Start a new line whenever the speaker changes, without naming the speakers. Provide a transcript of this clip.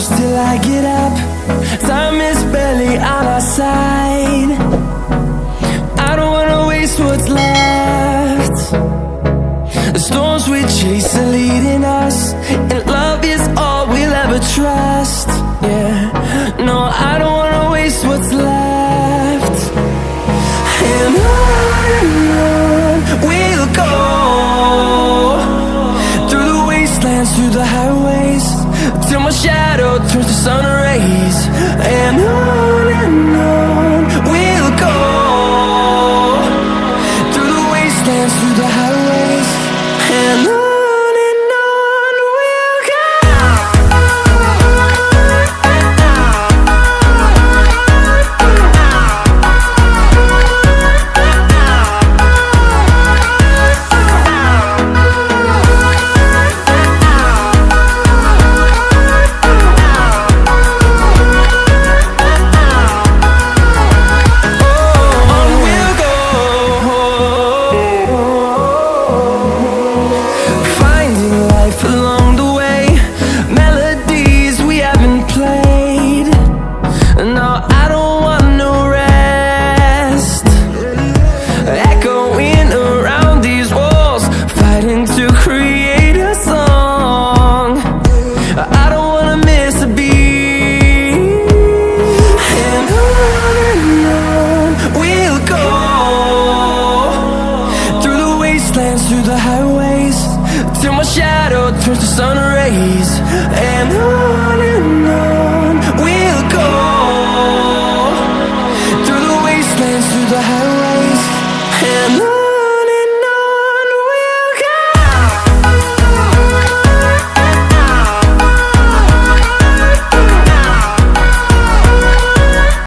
close till I get up. Time is barely on our side. I don't wanna waste what's left. The storms we chase are leading us, and love is all we'll ever trust. Yeah, no, I don't wanna waste what's left. And on we'll go, through the wastelands, through the highways, till my shadow turns to sun rays. And on we'll go, through the wastelands, through the highways, and on we'll go. Through the highways, till my shadow turns to sun rays. And on we'll go, through the wastelands, through the highways, and on.